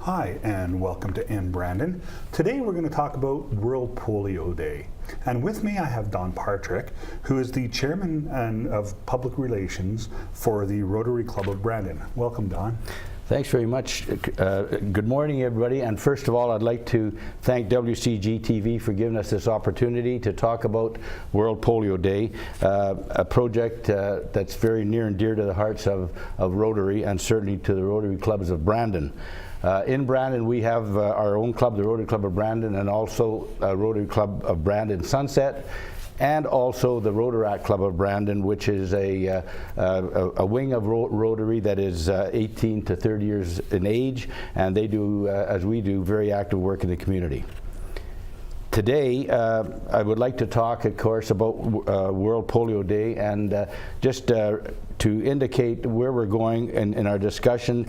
Hi, and welcome to In Brandon. Today we're going to talk about World Polio Day. And with me I have Don Partrick, who is the chairman of public relations for the Rotary Club of Brandon. Welcome, Don. Thanks very much. Good morning, everybody. And first of all, I'd like to thank WCG-TV for giving us this opportunity to talk about World Polio Day, a project that's very near and dear to the hearts of Rotary and certainly to the Rotary Clubs of Brandon. In Brandon, we have our own club, the Rotary Club of Brandon, and also Rotary Club of Brandon Sunset, and also the Rotaract Club of Brandon, which is a wing of Rotary that is 18 to 30 years in age, and they do, as we do, very active work in the community. Today, I would like to talk, of course, about World Polio Day, and just to indicate where we're going in our discussion,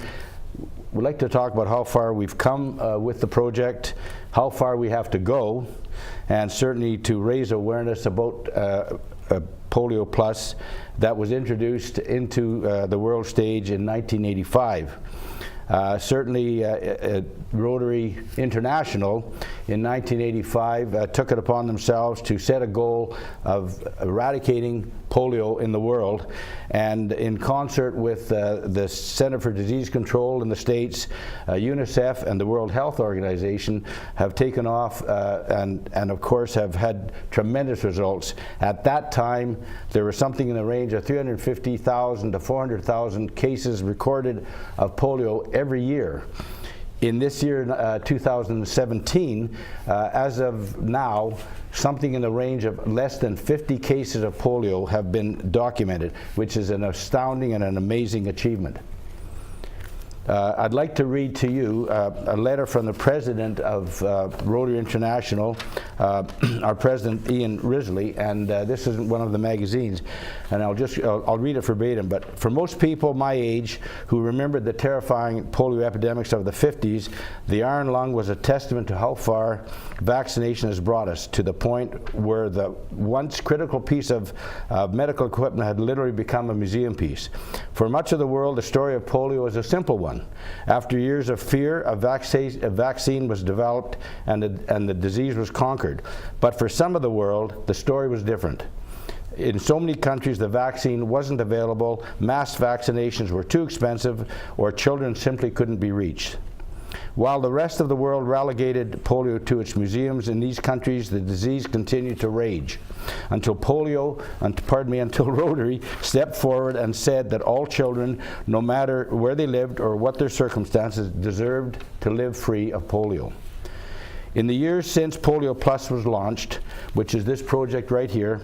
we'd like to talk about how far we've come with the project, how far we have to go, and certainly to raise awareness about Polio Plus that was introduced into the world stage in 1985. Certainly Rotary International in 1985 took it upon themselves to set a goal of eradicating polio in the world, and in concert with the Center for Disease Control in the States, UNICEF and the World Health Organization have taken off and of course have had tremendous results. At that time there was something in the range of 350,000 to 400,000 cases recorded of polio every year. In this year, 2017, as of now, something in the range of less than 50 cases of polio have been documented, which is an astounding and an amazing achievement. I'd like to read to you a letter from the president of Rotary International, our president Ian Risley, and this is one of the magazines, and I'll read it verbatim. But for most people my age who remembered the terrifying polio epidemics of the 50s, the iron lung was a testament to how far vaccination has brought us, to the point where the once critical piece of medical equipment had literally become a museum piece. For much of the world, the story of polio is a simple one. After years of fear, a vaccine was developed and the disease was conquered. But for some of the world, the story was different. In so many countries, the vaccine wasn't available, mass vaccinations were too expensive, or children simply couldn't be reached. While the rest of the world relegated polio to its museums, in these countries the disease continued to rage until Rotary stepped forward and said that all children, no matter where they lived or what their circumstances, deserved to live free of polio. In the years since Polio Plus was launched, which is this project right here,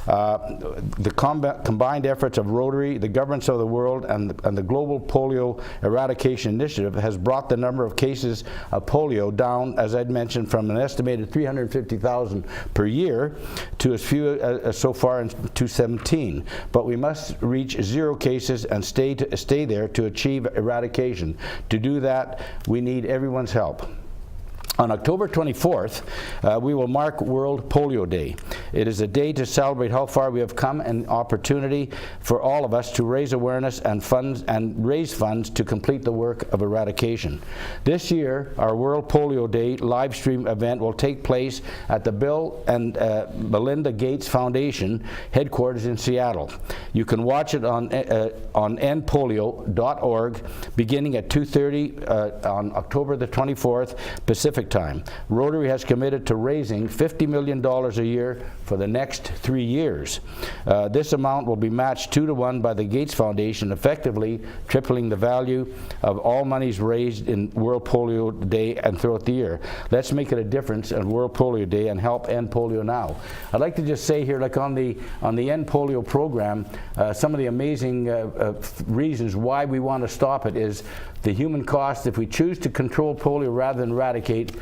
the combined efforts of Rotary, the governments of the world, and the Global Polio Eradication Initiative has brought the number of cases of polio down, as I'd mentioned, from an estimated 350,000 per year to as few as so far in 2017. But we must reach 0 cases and stay there to achieve eradication. To do that, we need everyone's help. On October 24th, we will mark World Polio Day. It is a day to celebrate how far we have come, and opportunity for all of us to raise awareness and raise funds to complete the work of eradication. This year, our World Polio Day live stream event will take place at the Bill and Melinda Gates Foundation headquarters in Seattle. You can watch it on endpolio.org beginning at 2:30 on October the 24th Pacific time. Rotary has committed to raising $50 million a year for the next 3 years. This amount will be matched 2 to 1 by the Gates Foundation, effectively tripling the value of all monies raised in World Polio Day and throughout the year. Let's make it a difference on World Polio Day and help end polio now. I'd like to just say here, like on the End Polio program, some of the amazing reasons why we want to stop it is the human cost. If we choose to control polio rather than eradicate,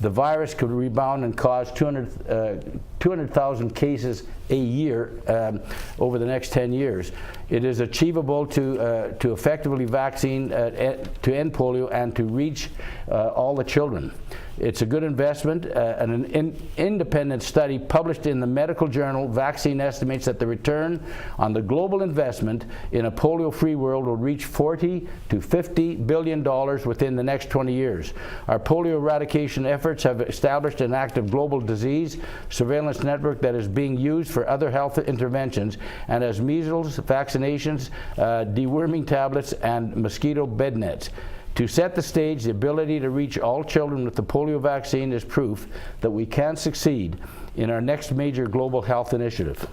the virus could rebound and cause 200,000 cases a year over the next 10 years. It is achievable to effectively vaccine, to end polio and to reach all the children. It's a good investment, and an independent study published in the medical journal Vaccine estimates that the return on the global investment in a polio-free world will reach $40 to $50 billion within the next 20 years. Our polio eradication efforts have established an active global disease surveillance network that is being used for other health interventions, and as measles, vaccinations, deworming tablets, and mosquito bed nets. To set the stage, the ability to reach all children with the polio vaccine is proof that we can succeed in our next major global health initiative.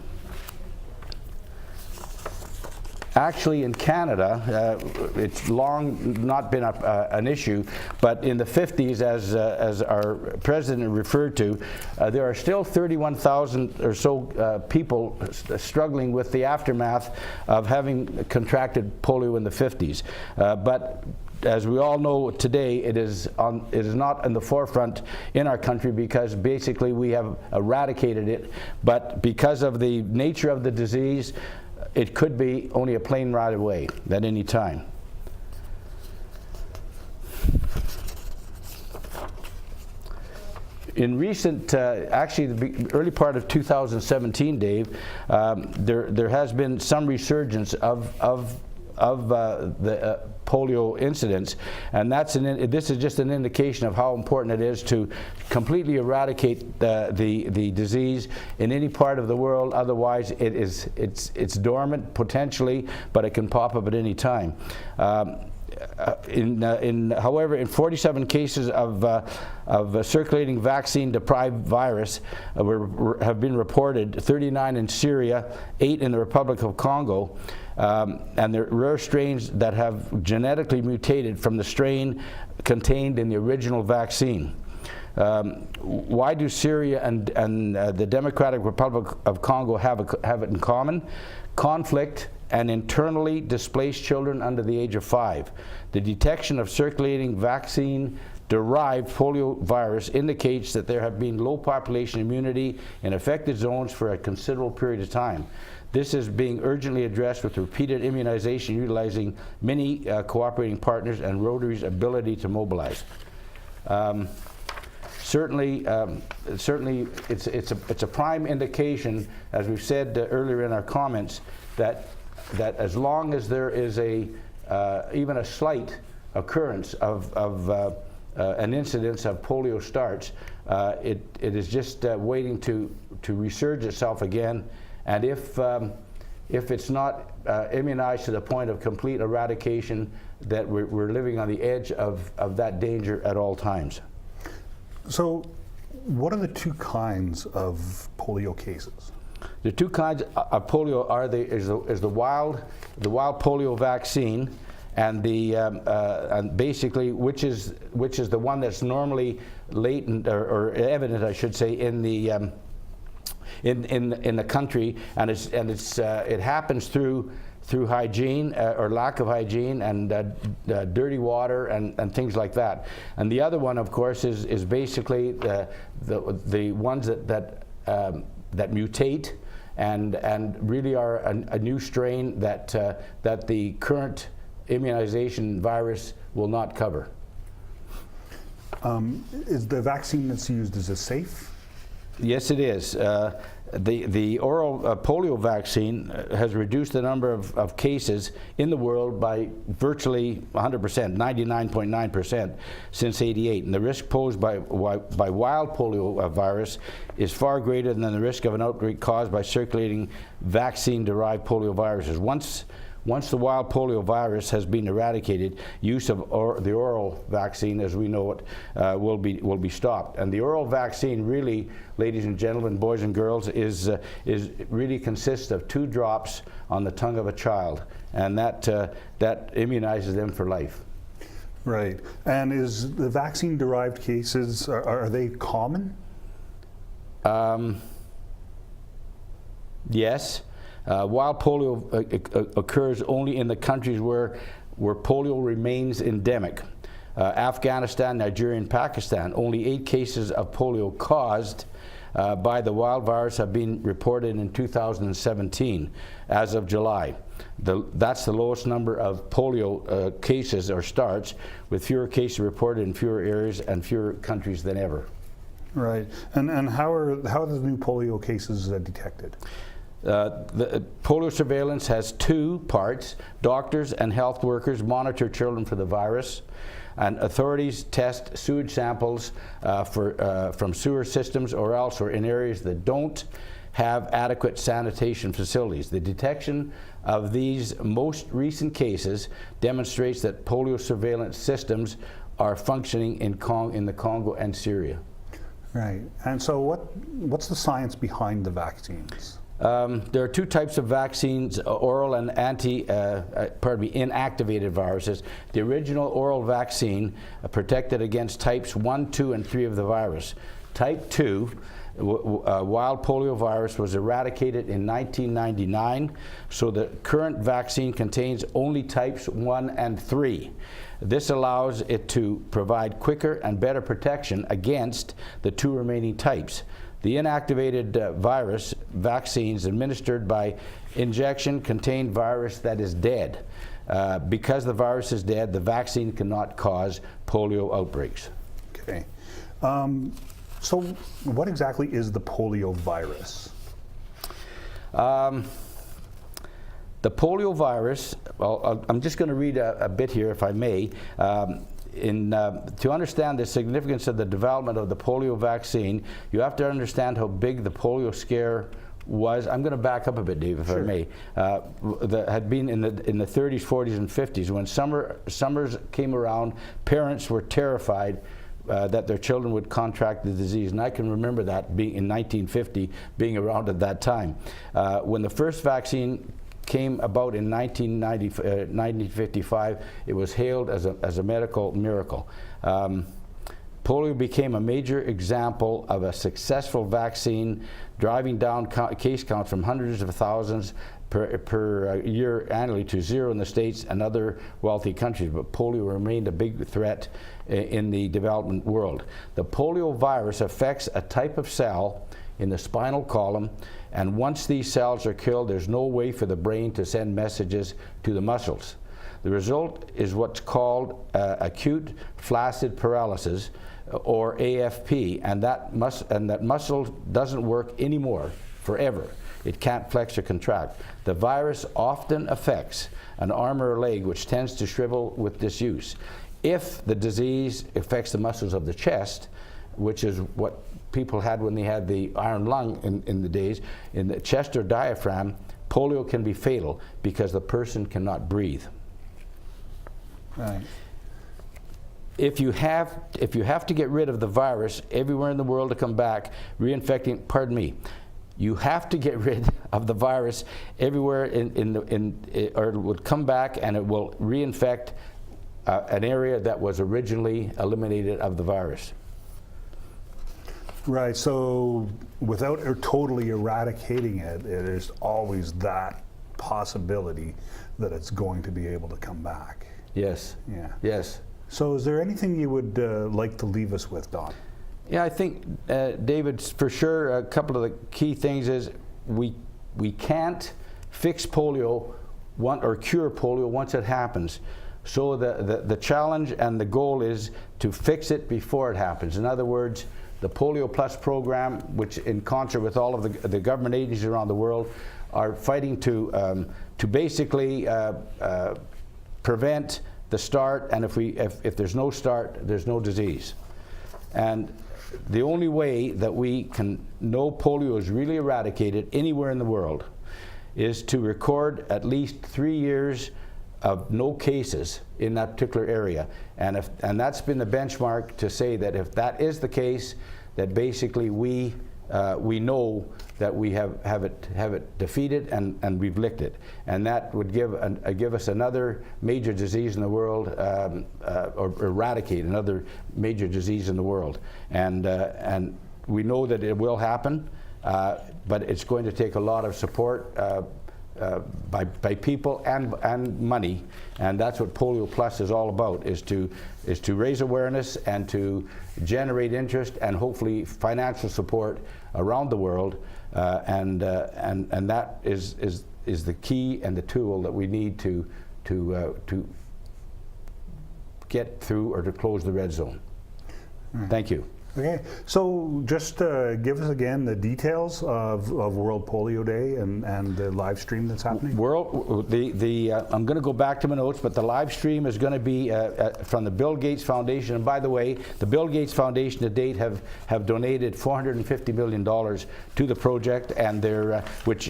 Actually, in Canada, it's long not been an issue, but in the 50s, as our president referred to, there are still 31,000 or so people struggling with the aftermath of having contracted polio in the 50s. But as we all know today, it is not in the forefront in our country because basically we have eradicated it, but because of the nature of the disease, it could be only a plane ride away at any time. In recent, actually the early part of 2017, Dave, there has been some resurgence of the polio incidents, and this is just an indication of how important it is to completely eradicate the disease in any part of the world. Otherwise, it's dormant potentially, but it can pop up at any time. However, in 47 cases of circulating vaccine-deprived virus have been reported, 39 in Syria, 8 in the Republic of Congo, and they're rare strains that have genetically mutated from the strain contained in the original vaccine. Why do Syria and the Democratic Republic of Congo have it in common? Conflict and internally displaced children under the age of 5. The detection of circulating vaccine-derived polio virus indicates that there have been low population immunity in affected zones for a considerable period of time. This is being urgently addressed with repeated immunization utilizing many cooperating partners and Rotary's ability to mobilize. Certainly, it's a prime indication, as we've said earlier in our comments, that as long as there is even a slight occurrence of an incidence of polio starts, it is just waiting to resurge itself again. And if it's not immunized to the point of complete eradication, that we're living on the edge of that danger at all times. So, what are the two kinds of polio cases? The two kinds of polio is the wild polio vaccine, and and basically which is the one that's normally latent or evident, I should say, in the country, and it happens through hygiene or lack of hygiene and dirty water and things like that. And the other one, of course, is basically the ones that mutate and really are a new strain that the current immunization virus will not cover. Is the vaccine that's used, is it safe? Yes, it is. The oral polio vaccine has reduced the number of cases in the world by virtually 100%, 99.9% since '88. And the risk posed by wild polio virus is far greater than the risk of an outbreak caused by circulating vaccine-derived polio viruses. Once the wild polio virus has been eradicated, use of the oral vaccine, as we know it, will be stopped. And the oral vaccine really, ladies and gentlemen, boys and girls, is really consists of 2 drops on the tongue of a child, and that immunizes them for life. Right. And is the vaccine-derived cases, are they common? Yes. Wild polio occurs only in the countries where polio remains endemic. Afghanistan, Nigeria, and Pakistan, only 8 cases of polio caused by the wild virus have been reported in 2017 as of July. That's the lowest number of polio cases or starts, with fewer cases reported in fewer areas and fewer countries than ever. Right. And how are the new polio cases detected? The polio surveillance has two parts. Doctors and health workers monitor children for the virus, and authorities test sewage samples from sewer systems or else or in areas that don't have adequate sanitation facilities. The detection of these most recent cases demonstrates that polio surveillance systems are functioning in the Congo and Syria. Right. And so what's the science behind the vaccines? There are two types of vaccines, oral and inactivated viruses. The original oral vaccine protected against types 1, 2, and 3 of the virus. Type 2, wild polio virus, was eradicated in 1999, so the current vaccine contains only types 1 and 3. This allows it to provide quicker and better protection against the 2 remaining types. The inactivated virus vaccines administered by injection contain virus that is dead. Because the virus is dead, the vaccine cannot cause polio outbreaks. Okay. So what exactly is the polio virus? The polio virus, well, I'm just going to read a bit here, if I may. To understand the significance of the development of the polio vaccine, you have to understand how big the polio scare was. I'm going to back up a bit, Dave, if Sure. I may. That had been in the 30s, 40s, and 50s. When summers came around, parents were terrified that their children would contract the disease, and I can remember that being in 1950, being around at that time. When the first vaccine came about in 1955, it was hailed as a medical miracle. Polio became a major example of a successful vaccine, driving down case counts from hundreds of thousands per year annually to 0 in the States and other wealthy countries, but polio remained a big threat in the development world. The polio virus affects a type of cell in the spinal column, and once these cells are killed, there's no way for the brain to send messages to the muscles. The result is what's called acute flaccid paralysis, or AFP, and that muscle doesn't work anymore forever. It can't flex or contract. The virus often affects an arm or a leg, which tends to shrivel with disuse. If the disease affects the muscles of the chest, which is what people had when they had the iron lung in the days, in the chest or diaphragm, polio can be fatal because the person cannot breathe. Right. If you have to get rid of the virus everywhere in the world to come back, you have to get rid of the virus everywhere or it would come back and it will reinfect an area that was originally eliminated of the virus. Right, so without totally eradicating it, there's always that possibility that it's going to be able to come back. Yes. Yeah. Yes. So is there anything you would like to leave us with, Don? Yeah, I think, David, for sure, a couple of the key things is we can't fix polio or cure polio once it happens. So the challenge and the goal is to fix it before it happens. In other words, the Polio Plus program, which in concert with all of the government agencies around the world, are fighting to basically prevent the start, and if there's no start, there's no disease. And the only way that we can know polio is really eradicated anywhere in the world is to record at least 3 years of no cases in that particular area. And that's been the benchmark to say that if that is the case, that basically we know that we have it defeated and we've licked it. And that would give us another major disease in the world, or eradicate another major disease in the world. And we know that it will happen, but it's going to take a lot of support by people and money, and that's what Polio Plus is all about, is to raise awareness and to generate interest and hopefully financial support around the world, and that is the key and the tool that we need to get through or to close the red zone. Thank you. Okay, so just give us again the details of World Polio Day and the live stream that's happening. I'm going to go back to my notes, but the live stream is going to be from the Bill Gates Foundation. And by the way, the Bill Gates Foundation to date have donated $450 million to the project, and they're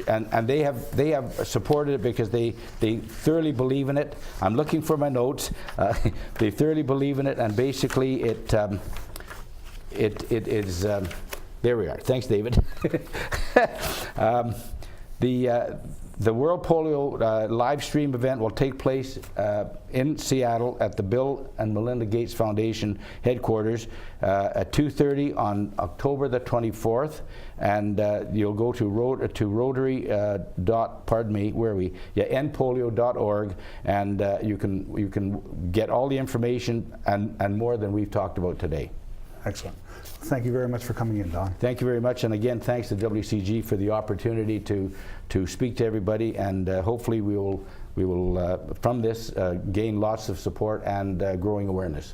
and they have supported it because they thoroughly believe in it. I'm looking for my notes. They thoroughly believe in it, and basically it is, there we are. Thanks, David. The World Polio live stream event will take place in Seattle at the Bill and Melinda Gates Foundation headquarters at 2:30 on October the 24th, and you'll go to Rotary endpolio.org, and you can get all the information and more than we've talked about today. Excellent. Thank you very much for coming in, Don. Thank you very much, and again, thanks to WCG for the opportunity to speak to everybody, and hopefully we will from this gain lots of support and growing awareness.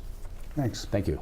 Thanks. Thank you.